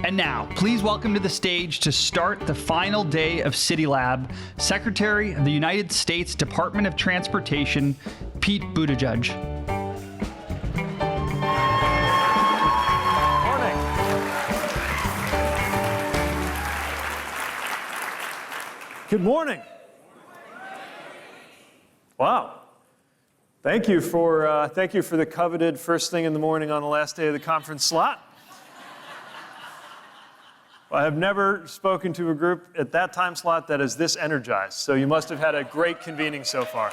And now, please welcome to the stage to start the final day of CityLab, Secretary of the United States Department of Transportation, Pete Buttigieg. Good morning. Wow. Thank you for the coveted first thing in the morning on the last day of the conference slot. I have never spoken to a group at that time slot that is this energized, so you must have had a great convening so far.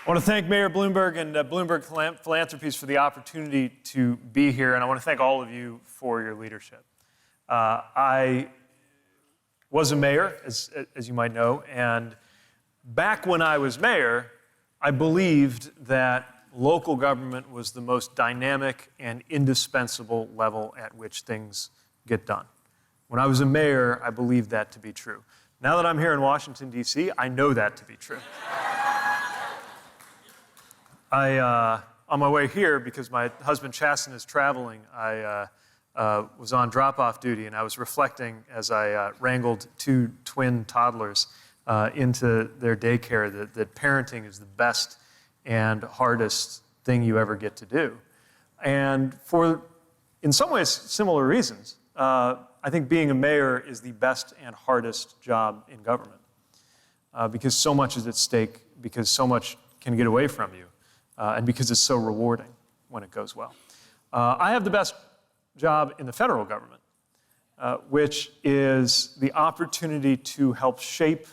I want to thank Mayor Bloomberg and Bloomberg Philanthropies for the opportunity to be here, and I want to thank all of you for your leadership. I was a mayor, as you might know, and back when I was mayor, I believed that local government was the most dynamic and indispensable level at which things get done. When I was a mayor, I believed that to be true. Now that I'm here in Washington, D.C., I know that to be true. On my way here, because my husband Chasten is traveling, I was on drop-off duty, and I was reflecting as I wrangled two twin toddlers into their daycare that parenting is the best and hardest thing you ever get to do. And for, in some ways, similar reasons, I think being a mayor is the best and hardest job in government because so much is at stake, because so much can get away from you, and because it's so rewarding when it goes well. I have the best job in the federal government, which is the opportunity to help shape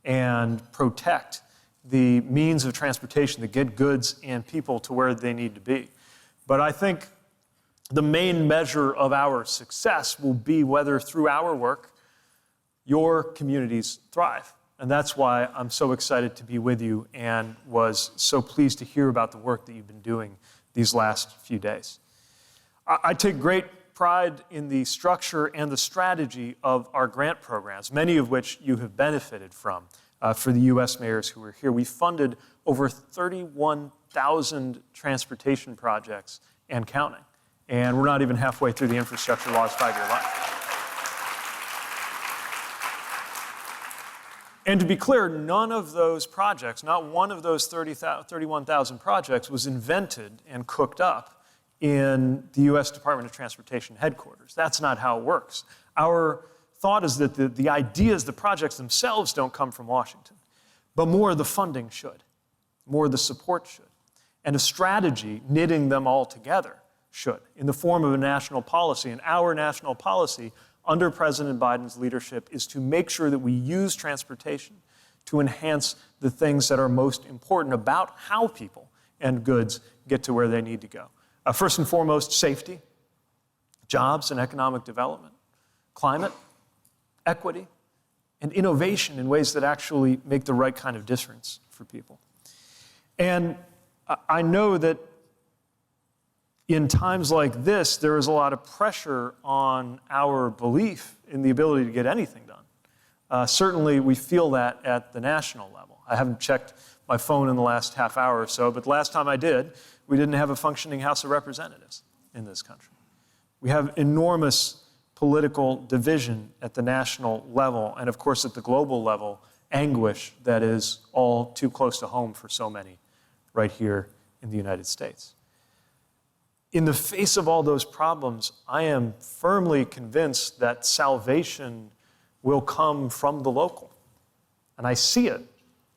and protect the means of transportation that get goods and people to where they need to be. But I think the main measure of our success will be whether through our work, your communities thrive. And that's why I'm so excited to be with you and was so pleased to hear about the work that you've been doing these last few days. I take great pride in the structure and the strategy of our grant programs, many of which you have benefited from. For the U.S. mayors who are here, we funded over 31,000 transportation projects and counting. And we're not even halfway through the infrastructure law's 5-year life. And to be clear, none of those projects, not one of those 31,000 projects was invented and cooked up in the U.S. Department of Transportation headquarters. That's not how it works. Our thought is that the ideas, the projects themselves don't come from Washington, but more of the funding should, more of the support should, and a strategy knitting them all together should, in the form of a national policy. And our national policy under President Biden's leadership is to make sure that we use transportation to enhance the things that are most important about how people and goods get to where they need to go. First and foremost, safety, jobs and economic development, climate, equity, and innovation in ways that actually make the right kind of difference for people. And I know that in times like this, there is a lot of pressure on our belief in the ability to get anything done. Certainly, we feel that at the national level. I haven't checked my phone in the last half hour or so, but the last time I did, we didn't have a functioning House of Representatives in this country. We have enormous political division at the national level, and of course at the global level, anguish that is all too close to home for so many right here in the United States. In the face of all those problems, I am firmly convinced that salvation will come from the local. And I see it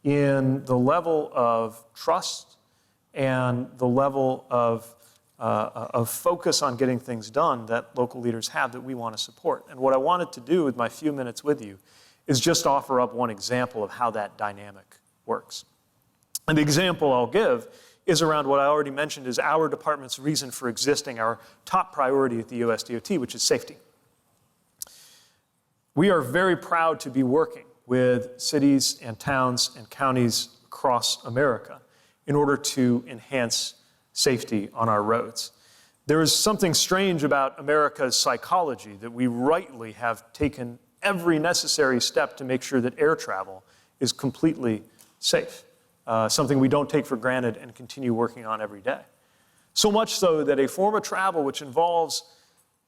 in the level of trust and the level of focus on getting things done that local leaders have that we want to support. And what I wanted to do with my few minutes with you is just offer up one example of how that dynamic works. And the example I'll give is around what I already mentioned is our department's reason for existing, our top priority at the USDOT, which is safety. We are very proud to be working with cities and towns and counties across America in order to enhance safety on our roads. There is something strange about America's psychology that we rightly have taken every necessary step to make sure that air travel is completely safe, something we don't take for granted and continue working on every day. So much so that a form of travel which involves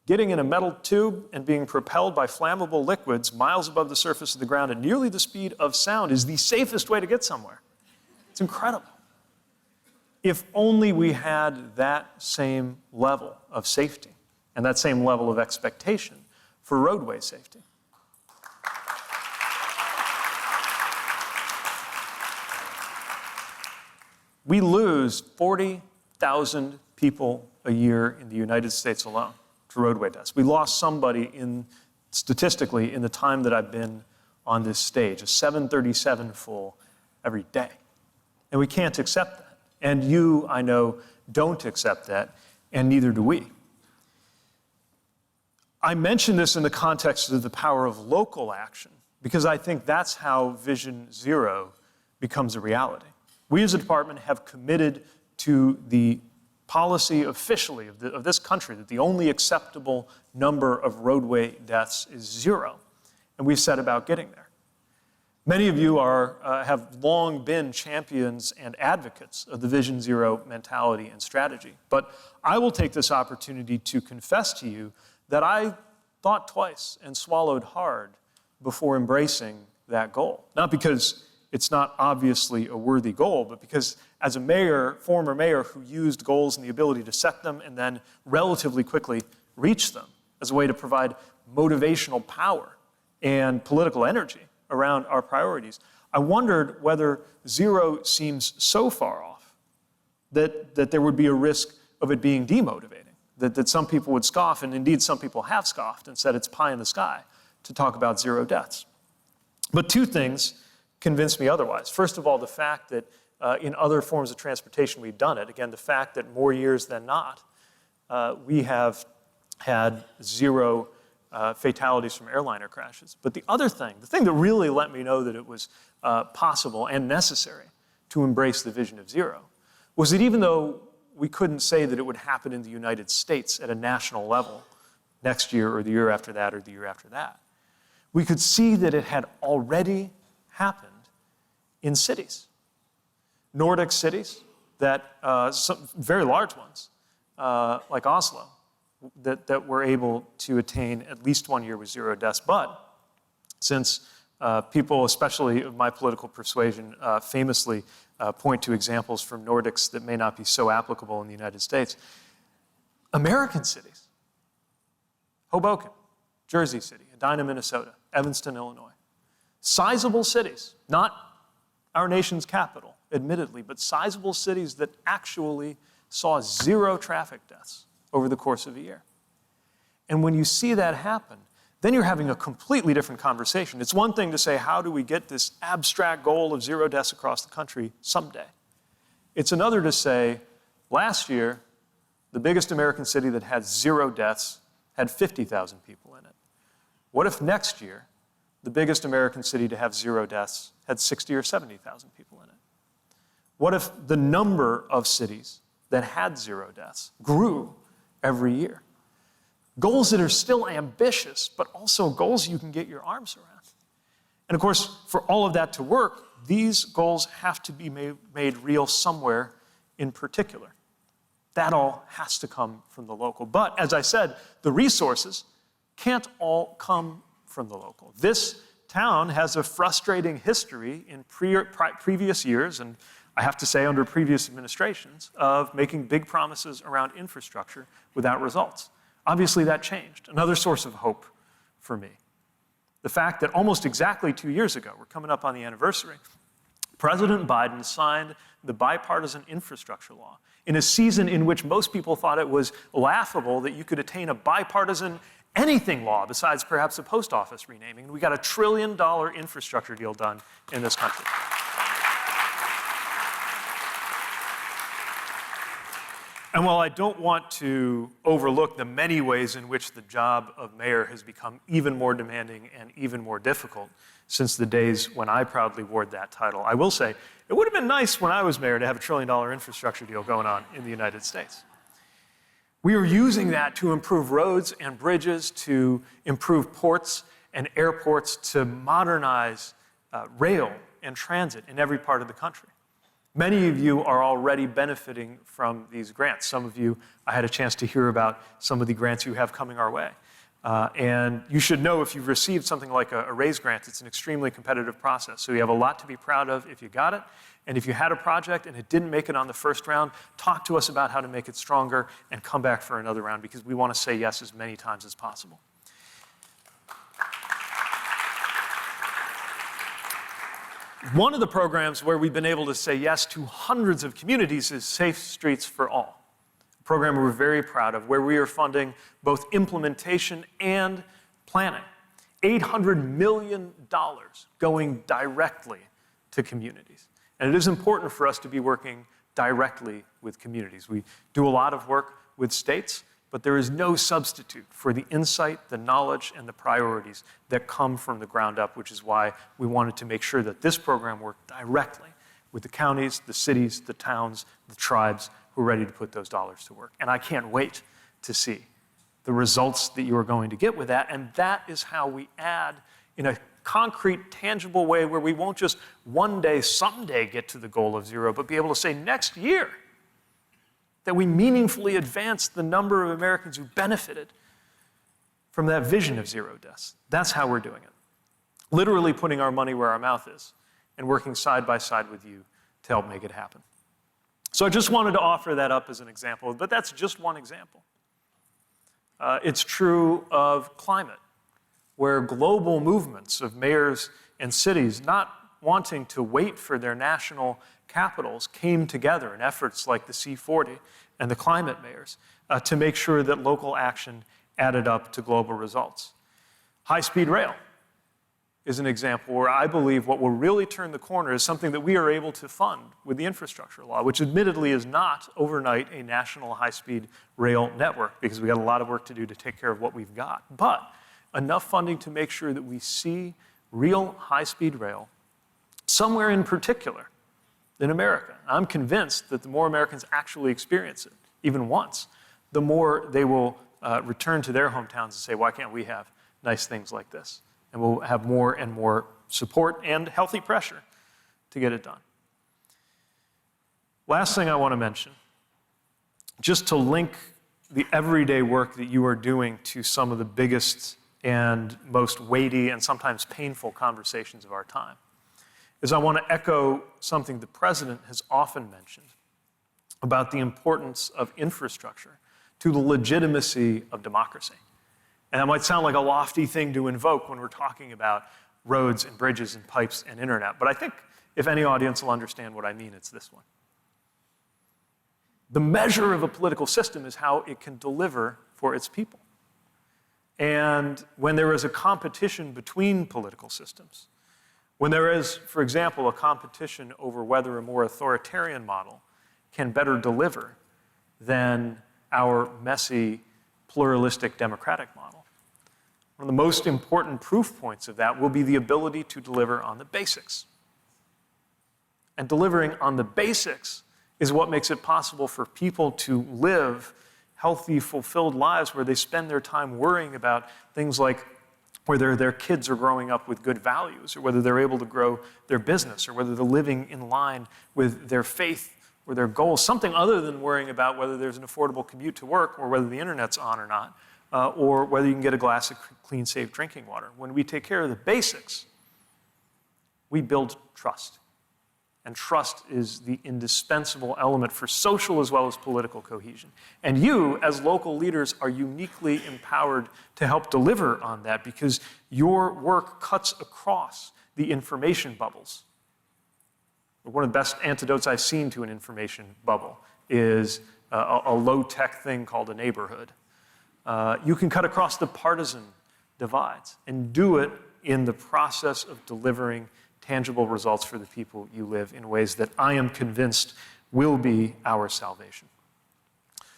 getting in a metal tube and being propelled by flammable liquids miles above the surface of the ground at nearly the speed of sound is the safest way to get somewhere. It's incredible. If only we had that same level of safety and that same level of expectation for roadway safety. We lose 40,000 people a year in the United States alone to roadway deaths. We lost somebody statistically in the time that I've been on this stage, a 737 full every day. And we can't accept that. And you, I know, don't accept that, and neither do we. I mention this in the context of the power of local action, because I think that's how Vision Zero becomes a reality. We as a department have committed to the policy officially of this country that the only acceptable number of roadway deaths is 0, and we've set about getting there. Many of you have long been champions and advocates of the Vision Zero mentality and strategy, but I will take this opportunity to confess to you that I thought twice and swallowed hard before embracing that goal. Not because it's not obviously a worthy goal, but because as a mayor, former mayor who used goals and the ability to set them and then relatively quickly reach them as a way to provide motivational power and political energy around our priorities, I wondered whether 0 seems so far off that there would be a risk of it being demotivating, that some people would scoff, and indeed some people have scoffed and said it's pie in the sky to talk about 0 deaths. But two things convinced me otherwise. First of all, the fact that in other forms of transportation we've done it. Again, the fact that more years than not, we have had 0 fatalities from airliner crashes. But the other thing, the thing that really let me know that it was possible and necessary to embrace the vision of 0, was that even though we couldn't say that it would happen in the United States at a national level next year or the year after that or the year after that, we could see that it had already happened in cities. Nordic cities, some very large ones, like Oslo, that were able to attain at least 1 year with 0 deaths. But since people, especially of my political persuasion, famously point to examples from Nordics that may not be so applicable in the United States, American cities, Hoboken, Jersey City, Edina, Minnesota, Evanston, Illinois, sizable cities, not our nation's capital, admittedly, but sizable cities that actually saw 0 traffic deaths over the course of a year. And when you see that happen, then you're having a completely different conversation. It's one thing to say, how do we get this abstract goal of 0 deaths across the country someday? It's another to say, last year, the biggest American city that had 0 deaths had 50,000 people in it. What if next year, the biggest American city to have 0 deaths had 60 or 70,000 people in it? What if the number of cities that had 0 deaths grew every year? Goals that are still ambitious, but also goals you can get your arms around. And of course, for all of that to work, these goals have to be made real somewhere in particular. That all has to come from the local. But as I said, the resources can't all come from the local. This town has a frustrating history in previous years, and I have to say under previous administrations, of making big promises around infrastructure without results. Obviously that changed. Another source of hope for me. The fact that almost exactly 2 years ago, we're coming up on the anniversary, President Biden signed the bipartisan infrastructure law in a season in which most people thought it was laughable that you could attain a bipartisan anything law besides perhaps a post office renaming. We got a $1 trillion infrastructure deal done in this country. And while I don't want to overlook the many ways in which the job of mayor has become even more demanding and even more difficult since the days when I proudly wore that title, I will say it would have been nice when I was mayor to have a $1 trillion infrastructure deal going on in the United States. We are using that to improve roads and bridges, to improve ports and airports, to modernize rail and transit in every part of the country. Many of you are already benefiting from these grants. Some of you, I had a chance to hear about some of the grants you have coming our way. And you should know if you've received something like a RAISE grant, it's an extremely competitive process. So you have a lot to be proud of if you got it. And if you had a project and it didn't make it on the first round, talk to us about how to make it stronger and come back for another round, because we want to say yes as many times as possible. One of the programs where we've been able to say yes to hundreds of communities is Safe Streets for All, a program we're very proud of, where we are funding both implementation and planning. $800 million going directly to communities. And it is important for us to be working directly with communities. We do a lot of work with states, but there is no substitute for the insight, the knowledge, and the priorities that come from the ground up, which is why we wanted to make sure that this program worked directly with the counties, the cities, the towns, the tribes who are ready to put those dollars to work. And I can't wait to see the results that you are going to get with that. And that is how we add in a concrete, tangible way where we won't just one day, someday get to the goal of zero, but be able to say next year, that we meaningfully advance the number of Americans who benefited from that vision of zero deaths. That's how we're doing it. Literally putting our money where our mouth is and working side by side with you to help make it happen. So I just wanted to offer that up as an example, but that's just one example. It's true of climate, where global movements of mayors and cities not wanting to wait for their national capitals came together in efforts like the C40 and the climate mayors to make sure that local action added up to global results. High-speed rail is an example where I believe what will really turn the corner is something that we are able to fund with the infrastructure law, which admittedly is not overnight a national high-speed rail network, because we got a lot of work to do to take care of what we've got, but enough funding to make sure that we see real high-speed rail somewhere in particular in America. I'm convinced that the more Americans actually experience it, even once, the more they will return to their hometowns and say, why can't we have nice things like this? And we'll have more and more support and healthy pressure to get it done. Last thing I want to mention, just to link the everyday work that you are doing to some of the biggest and most weighty and sometimes painful conversations of our time, is I want to echo something the president has often mentioned about the importance of infrastructure to the legitimacy of democracy. And that might sound like a lofty thing to invoke when we're talking about roads and bridges and pipes and internet, but I think if any audience will understand what I mean, it's this one. The measure of a political system is how it can deliver for its people. And when there is a competition between political systems, when there is, for example, a competition over whether a more authoritarian model can better deliver than our messy, pluralistic democratic model, one of the most important proof points of that will be the ability to deliver on the basics. And delivering on the basics is what makes it possible for people to live healthy, fulfilled lives where they spend their time worrying about things like whether their kids are growing up with good values, or whether they're able to grow their business, or whether they're living in line with their faith or their goals, something other than worrying about whether there's an affordable commute to work, or whether the internet's on or not, or whether you can get a glass of clean, safe drinking water. When we take care of the basics, we build trust. And trust is the indispensable element for social as well as political cohesion. And you, as local leaders, are uniquely empowered to help deliver on that, because your work cuts across the information bubbles. One of the best antidotes I've seen to an information bubble is a low-tech thing called a neighborhood. You can cut across the partisan divides and do it in the process of delivering tangible results for the people you live in ways that I am convinced will be our salvation.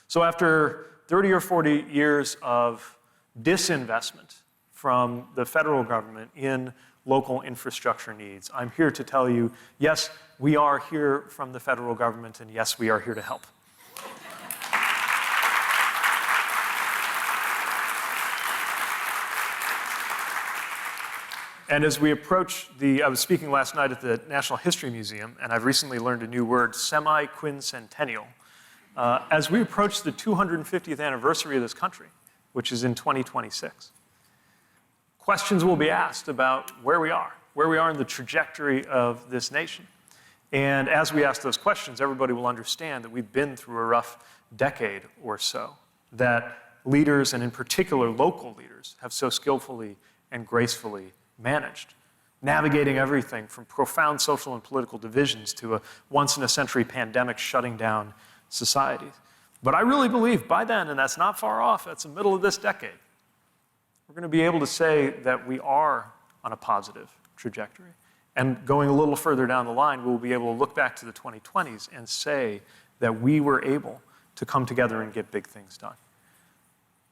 So after 30 or 40 years of disinvestment from the federal government in local infrastructure needs, I'm here to tell you, yes, we are here from the federal government, and yes, we are here to help. And as we approach I was speaking last night at the National History Museum, and I've recently learned a new word, semi-quincentennial. As we approach the 250th anniversary of this country, which is in 2026, questions will be asked about where we are in the trajectory of this nation. And as we ask those questions, everybody will understand that we've been through a rough decade or so, that leaders, and in particular local leaders, have so skillfully and gracefully managed, navigating everything from profound social and political divisions to a once-in-a-century pandemic shutting down societies. But I really believe by then, and that's not far off, that's the middle of this decade, we're going to be able to say that we are on a positive trajectory. And going a little further down the line, we'll be able to look back to the 2020s and say that we were able to come together and get big things done.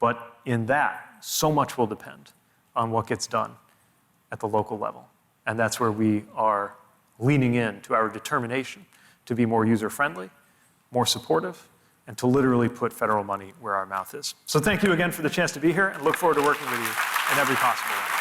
But in that, so much will depend on what gets done at the local level. And that's where we are leaning in to our determination to be more user-friendly, more supportive, and to literally put federal money where our mouth is. So thank you again for the chance to be here, and look forward to working with you in every possible way.